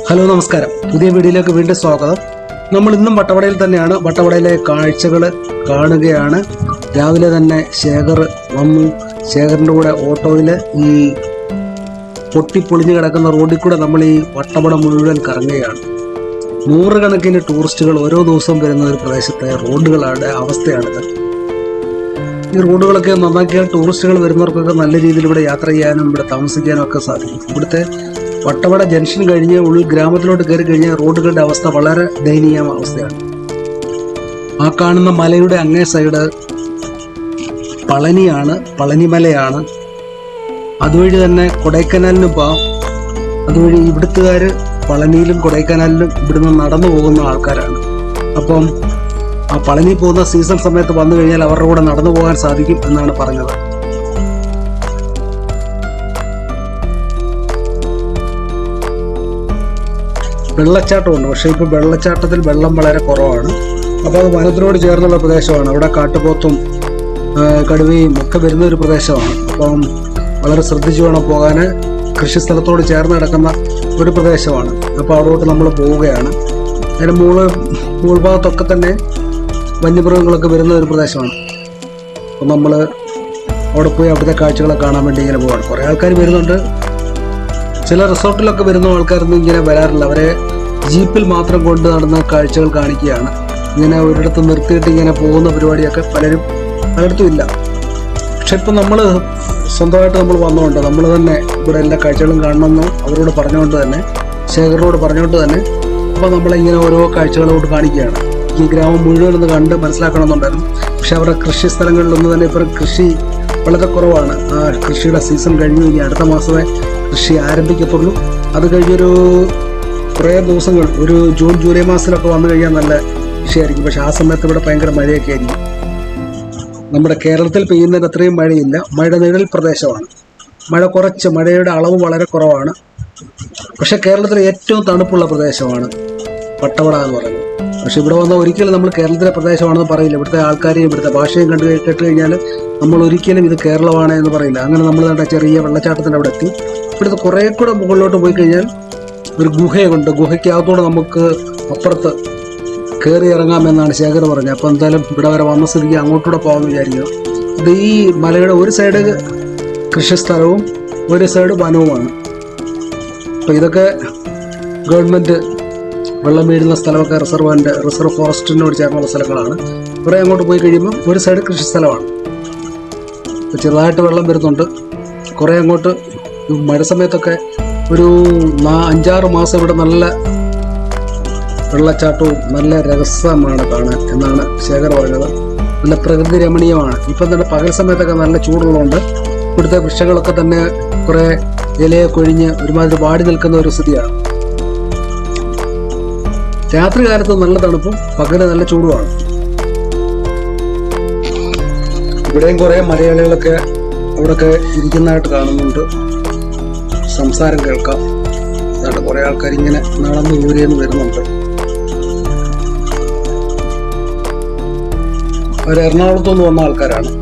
Hello നമസ്കാരം, പുതിയ വീഡിയോയിലേക്ക് വീണ്ടും സ്വാഗതം. നമ്മൾ ഇന്നും വട്ടവടയിൽ തന്നെയാണ്. വട്ടവടയിലെ കാഴ്ചകൾ കാണുകയാണ്. രാവിലെ തന്നെ ശേഖർ വന്നു. ശേഖറിൻ്റെ കൂടെ ഓട്ടോയിൽ ഈ പൊട്ടിപ്പൊളിഞ്ഞു കിടക്കുന്ന റോഡിൽ കൂടെ നമ്മൾ ഈ വട്ടവട മുഴുവൻ കറങ്ങുകയാണ്. നൂറുകണക്കിന് ടൂറിസ്റ്റുകൾ ഓരോ ദിവസവും വരുന്ന ഒരു പ്രദേശത്തെ റോഡുകളുടെ അവസ്ഥയാണിത്. ഈ റോഡുകളൊക്കെ നന്നാക്കിയാൽ ടൂറിസ്റ്റുകൾ വരുന്നവർക്കൊക്കെ നല്ല രീതിയിൽ ഇവിടെ യാത്ര ചെയ്യാനും ഇവിടെ താമസിക്കാനും ഒക്കെ സാധിക്കും. ഇവിടുത്തെ വട്ടവട ജംഗ്ഷൻ കഴിഞ്ഞ് ഗ്രാമത്തിലോട്ട് കയറി കഴിഞ്ഞാൽ റോഡുകളുടെ അവസ്ഥ വളരെ ദയനീയ അവസ്ഥയാണ്. ആ കാണുന്ന മലയുടെ അങ്ങേ സൈഡ് പളനിമലയാണ്. അതുവഴി തന്നെ കൊടൈക്കനാലിനും പോകാം. അതുവഴി ഇവിടുത്തുകാർ പളനിയിലും കൊടൈക്കനാലിലും ഇവിടുന്ന് നടന്നു പോകുന്ന ആൾക്കാരാണ്. അപ്പം ആ പളനി പോകുന്ന സീസൺ സമയത്ത് വന്നു കഴിഞ്ഞാൽ അവരുടെ കൂടെ നടന്നു പോകാൻ സാധിക്കും എന്നാണ് പറഞ്ഞത്. വെള്ളച്ചാട്ടമുണ്ട്, പക്ഷേ ഇപ്പോൾ വെള്ളച്ചാട്ടത്തിൽ വെള്ളം വളരെ കുറവാണ്. അപ്പോൾ അത് വനത്തിനോട് ചേർന്നുള്ള പ്രദേശമാണ്. അവിടെ കാട്ടുപോത്തും കടുവയും ഒക്കെ വരുന്ന ഒരു പ്രദേശമാണ്. അപ്പം വളരെ ശ്രദ്ധിച്ചു വേണം പോകാൻ. കൃഷിസ്ഥലത്തോട് ചേർന്ന് കിടക്കുന്ന ഒരു പ്രദേശമാണ്. അപ്പോൾ അവിടോട്ട് നമ്മൾ പോവുകയാണ്. അതിന് മുകൾഭാഗത്തൊക്കെ തന്നെ വന്യമൃഗങ്ങളൊക്കെ വരുന്ന ഒരു പ്രദേശമാണ്. അപ്പം നമ്മൾ അവിടെ പോയി അവിടുത്തെ കാഴ്ചകളെ കാണാൻ വേണ്ടി ഇങ്ങനെ പോവാണ്. കുറേ ആൾക്കാർ വരുന്നുണ്ട്. ചില റിസോർട്ടിലൊക്കെ വരുന്ന ആൾക്കാരൊന്നും ഇങ്ങനെ വരാറില്ല. അവരെ ജീപ്പിൽ മാത്രം കൊണ്ട് നടന്ന കാഴ്ചകൾ കാണിക്കുകയാണ്. ഇങ്ങനെ ഒരിടത്ത് നിർത്തിയിട്ട് ഇങ്ങനെ പോകുന്ന പരിപാടിയൊക്കെ പലയിടത്തും ഇല്ല. പക്ഷെ ഇപ്പം നമ്മൾ സ്വന്തമായിട്ട് നമ്മൾ വന്നുകൊണ്ട് നമ്മൾ തന്നെ ഇവിടെ എല്ലാ കാഴ്ചകളും കാണണമെന്ന് അവരോട് പറഞ്ഞുകൊണ്ട് തന്നെ, ശേഖരനോട് പറഞ്ഞുകൊണ്ട് തന്നെ അപ്പോൾ നമ്മളിങ്ങനെ ഓരോ കാഴ്ചകളോട് കാണിക്കുകയാണ്. ഈ ഗ്രാമം മുഴുവനൊന്ന് കണ്ട് മനസ്സിലാക്കണമെന്നുണ്ടായിരുന്നു. പക്ഷെ അവരുടെ കൃഷി സ്ഥലങ്ങളിലൊന്നും തന്നെ ഇപ്പോൾ കൃഷി വളരെ കുറവാണ്. ആ കൃഷിയുടെ സീസൺ കഴിഞ്ഞു. ഇനി അടുത്ത മാസമേ കൃഷി ആരംഭിക്കത്തുള്ളൂ. അത് കഴിഞ്ഞൊരു കുറേ ദിവസങ്ങൾ, ഒരു ജൂൺ ജൂലൈ മാസത്തിലൊക്കെ വന്നു കഴിഞ്ഞാൽ നല്ല കൃഷിയായിരിക്കും. പക്ഷെ ആ സമയത്ത് ഇവിടെ ഭയങ്കര മഴയൊക്കെ ആയിരിക്കും. നമ്മുടെ കേരളത്തിൽ പെയ്യുന്നതിന് അത്രയും മഴയില്ല. മഴ നിഴൽ പ്രദേശമാണ്. മഴയുടെ അളവ് വളരെ കുറവാണ്. പക്ഷെ കേരളത്തിലെ ഏറ്റവും തണുപ്പുള്ള പ്രദേശമാണ് വട്ടവട എന്ന് പറയുന്നത്. പക്ഷെ ഇവിടെ വന്നാൽ ഒരിക്കലും നമ്മൾ കേരളത്തിലെ പ്രദേശമാണെന്ന് പറയില്ല. ഇവിടുത്തെ ആൾക്കാരെയും ഇവിടുത്തെ ഭാഷയും കേട്ട് കഴിഞ്ഞാൽ നമ്മൾ ഒരിക്കലും ഇത് കേരളമാണ് എന്ന് പറയില്ല. അങ്ങനെ നമ്മൾ കണ്ട ചെറിയ വെള്ളച്ചാട്ടത്തിൻ്റെ അവിടെ എത്തി. ഇവിടുത്തെ കുറേ കൂടെ മുകളിലോട്ട് പോയി കഴിഞ്ഞാൽ ഒരു ഗുഹയുണ്ട്. ഗുഹയ്ക്കകത്തോടെ നമുക്ക് അപ്പുറത്ത് കയറി ഇറങ്ങാമെന്നാണ് ശേഖർ പറഞ്ഞത്. അപ്പോൾ എന്തായാലും ഇവിടെ വരെ വന്ന സ്ഥിതിക്ക് അങ്ങോട്ടൂടെ പോകാമെന്ന് വിചാരിക്കുക. ഇത് ഈ മലയുടെ ഒരു സൈഡ് കൃഷിസ്ഥലവും ഒരു സൈഡ് വനവുമാണ്. അപ്പോൾ ഇതൊക്കെ ഗവൺമെൻറ് വെള്ളം വീഴുന്ന സ്ഥലമൊക്കെ റിസർവ് ഫോറസ്റ്റിനോട് ചേർന്നുള്ള സ്ഥലങ്ങളാണ്. കുറേ അങ്ങോട്ട് പോയി കഴിയുമ്പോൾ ഒരു സൈഡ് കൃഷിസ്ഥലമാണ്. ഇപ്പോൾ ചെറുതായിട്ട് വെള്ളം വരുന്നുണ്ട്. കുറേ അങ്ങോട്ട് മഴ സമയത്തൊക്കെ ഒരു 5-6 മാസം ഇവിടെ നല്ല വെള്ളച്ചാട്ടവും നല്ല രസമാണ് കാണാൻ എന്നാണ് ശേഖർ പറഞ്ഞത്. നല്ല പ്രകൃതി രമണീയമാണ്. ഇപ്പം തന്നെ പകൽ സമയത്തൊക്കെ നല്ല ചൂടുള്ളതുകൊണ്ട് ഇവിടുത്തെ വൃക്ഷങ്ങളൊക്കെ തന്നെ കുറേ ഇലയെ കൊഴിഞ്ഞ് ഒരുമാതിരി വാടി നിൽക്കുന്ന ഒരു സ്ഥിതിയാണ്. രാത്രി കാലത്ത് നല്ല തണുപ്പും പകല് നല്ല ചൂടുമാണ്. ഇവിടെയും കുറേ മലയാളികളൊക്കെ അവിടെയൊക്കെ ഇരിക്കുന്നതായിട്ട് കാണുന്നുണ്ട്. സംസാരം കേൾക്കാം. അതാണ്ട് കുറേ ആൾക്കാർ ഇങ്ങനെ നടന്ന് ദൂരെന്ന് വരുന്നുണ്ട്. അവർ എറണാകുളത്തുനിന്ന് വന്ന ആൾക്കാരാണ്.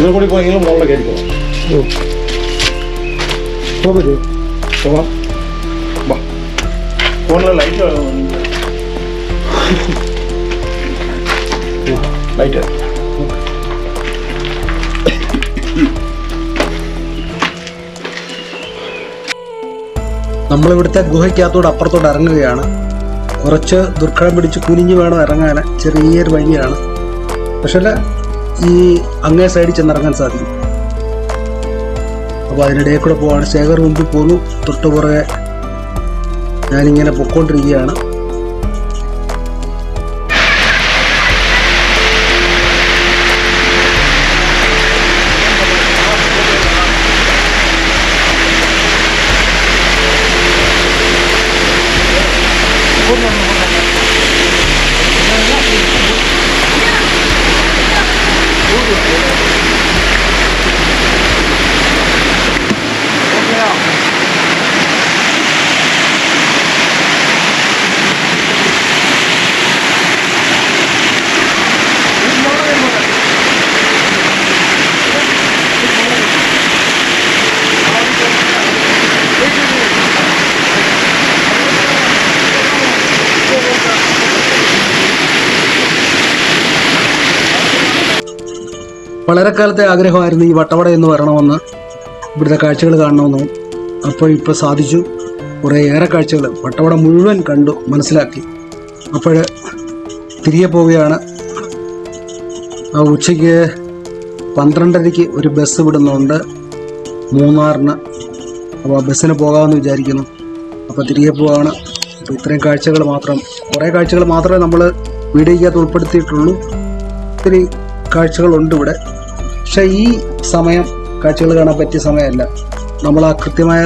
ഇതിനെ കൂടി പോയെങ്കിലും മുകളിൽ കയറിക്കോളാം. പോകാം. ഫോണിലെ ലൈറ്റ് ലൈറ്റ് നമ്മളിവിടുത്തെ ഗുഹയ്ക്കകത്തോട് അപ്പുറത്തോട്ട് ഇറങ്ങുകയാണ്. കുറച്ച് ദുർഘടം പിടിച്ച് കുനിഞ്ഞ് വേണം ഇറങ്ങാൻ. ചെറിയൊരു വഴിയാണ്, പക്ഷേ ഈ അങ്ങേ സൈഡിൽ ചെന്നിറങ്ങാൻ സാധിക്കും. അപ്പോൾ അതിനിടയിൽ കൂടെ പോവാണ്. ശേഖർ മുമ്പിൽ പോന്നു, തൊട്ട് പുറകെ ഞാനിങ്ങനെ പൊക്കോണ്ടിരിക്കുകയാണ്. വളരെ കാലത്തെ ആഗ്രഹമായിരുന്നു ഈ വട്ടവട എന്ന് വരണമെന്ന്, ഇവിടുത്തെ കാഴ്ചകൾ കാണണമെന്നും. അപ്പോൾ ഇപ്പോൾ സാധിച്ചു. കുറേയേറെ കാഴ്ചകൾ വട്ടവട മുഴുവൻ കണ്ടു മനസ്സിലാക്കി. അപ്പോൾ തിരികെ പോവുകയാണ്. ഉച്ചയ്ക്ക് 12:30 ഒരു ബസ് വിടുന്നുണ്ട് മൂന്നാറിന്. അപ്പോൾ ആ ബസ്സിന് പോകാമെന്ന് വിചാരിക്കുന്നു. അപ്പോൾ തിരികെ പോവുകയാണ്. അപ്പോൾ ഇത്രയും കാഴ്ചകൾ മാത്രം, കുറേ കാഴ്ചകൾ മാത്രമേ നമ്മൾ വീഡിയോയ്ക്കകത്ത് ഉൾപ്പെടുത്തിയിട്ടുള്ളൂ. ഒത്തിരി കാഴ്ചകളുണ്ട് ഇവിടെ. പക്ഷേ ഈ സമയം കാഴ്ചകൾ കാണാൻ പറ്റിയ സമയമല്ല. നമ്മൾ ആ കൃത്യമായ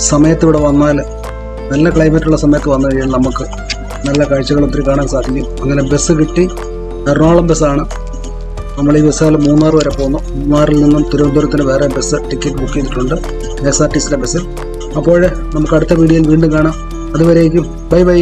സമയത്ത് ഇവിടെ വന്നാൽ, നല്ല ക്ലൈമറ്റുള്ള സമയത്ത് വന്നു കഴിഞ്ഞാൽ നമുക്ക് നല്ല കാഴ്ചകൾ ഒത്തിരി കാണാൻ സാധിക്കും. അങ്ങനെ ബസ് കിട്ടി. എറണാകുളം ബസ്സാണ്. നമ്മൾ ഈ ബസ്സുകൾ മൂന്നാർ വരെ പോകുന്നു. മൂന്നാറിൽ നിന്നും തിരുവനന്തപുരത്തിന് വേറെ ബസ് ടിക്കറ്റ് ബുക്ക് ചെയ്തിട്ടുണ്ട്, KSRTCയുടെ ബസ്സിൽ. അപ്പോൾ നമുക്ക് അടുത്ത വീഡിയോയിൽ വീണ്ടും കാണാം. അതുവരേക്കും ബൈ ബൈ.